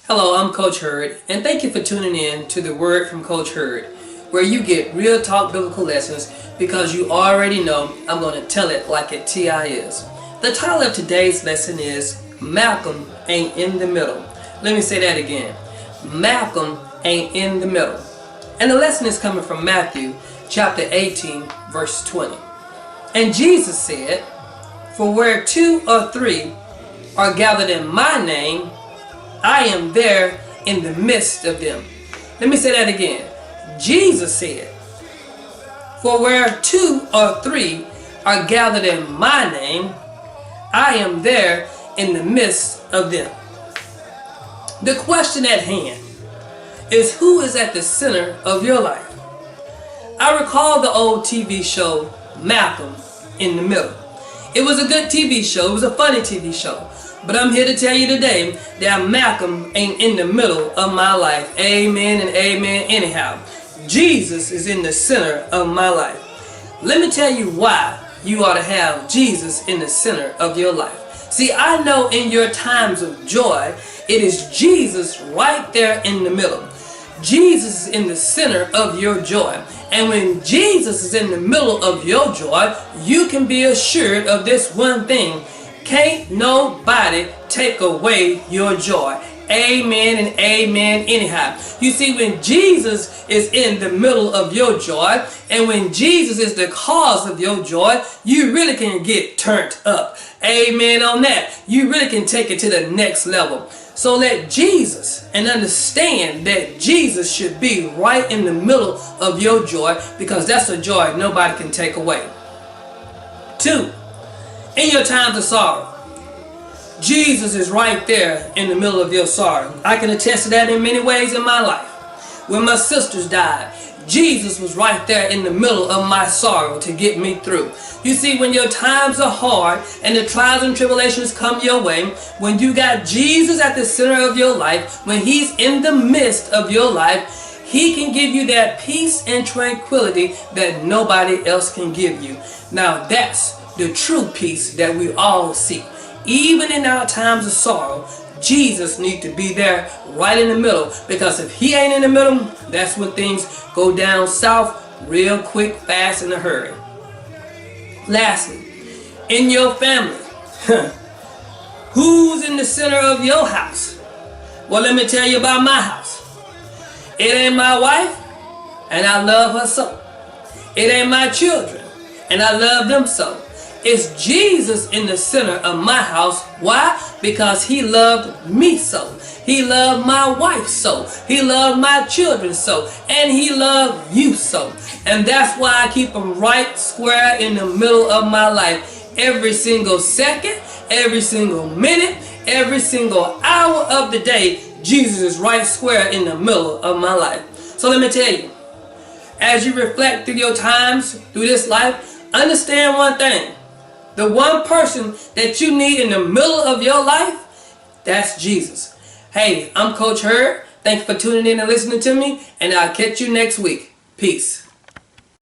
Hello, I'm Coach Hurd, and thank you for tuning in to the Word from Coach Hurd, where you get real talk biblical lessons because you already know I'm going to tell it like it TI is. The title of today's lesson is Malcolm Ain't in the Middle. Let me say that again. Malcolm ain't in the middle. And the lesson is coming from Matthew chapter 18, verse 20. And Jesus said, "For where 2 or 3 are gathered in my name, I am there in the midst of them." Let me say that again. Jesus said, "For where 2 or 3 are gathered in my name, I am there in the midst of them." The question at hand is, who is at the center of your life? I recall the old TV show Malcolm in the Middle. It was a good TV show. It was a funny TV show. But I'm here to tell you today that Malcolm ain't in the middle of my life. Amen and amen anyhow. Jesus is in the center of my life. Let me tell you why you ought to have Jesus in the center of your life. See, I know in your times of joy, it is Jesus right there in the middle. Jesus is in the center of your joy. And when Jesus is in the middle of your joy, you can be assured of this one thing: can't nobody take away your joy. Amen and amen anyhow. You see, when Jesus is in the middle of your joy, and when Jesus is the cause of your joy, you really can get turned up. Amen on that. You really can take it to the next level. So let Jesus, and understand that Jesus should be right in the middle of your joy, because that's a joy nobody can take away. 2. In your times of sorrow, Jesus is right there in the middle of your sorrow. I can attest to that in many ways in my life. When my sisters died, Jesus was right there in the middle of my sorrow to get me through. You see, when your times are hard and the trials and tribulations come your way, when you got Jesus at the center of your life, when He's in the midst of your life, He can give you that peace and tranquility that nobody else can give you. Now that's the true peace that we all seek. Even in our times of sorrow, Jesus needs to be there right in the middle, because if He ain't in the middle, that's when things go down south real quick, fast, in a hurry. Lastly, in your family, who's in the center of your house? Well, let me tell you about my house. It ain't my wife, and I love her so. It ain't my children, and I love them so. It's Jesus in the center of my house. Why? Because He loved me so. He loved my wife so. He loved my children so. And He loved you so. And that's why I keep Him right square in the middle of my life. Every single second, every single minute, every single hour of the day, Jesus is right square in the middle of my life. So let me tell you, as you reflect through your times, through this life, understand one thing. The one person that you need in the middle of your life, that's Jesus. Hey, I'm Coach Hurd. Thank you for tuning in and listening to me, and I'll catch you next week. Peace.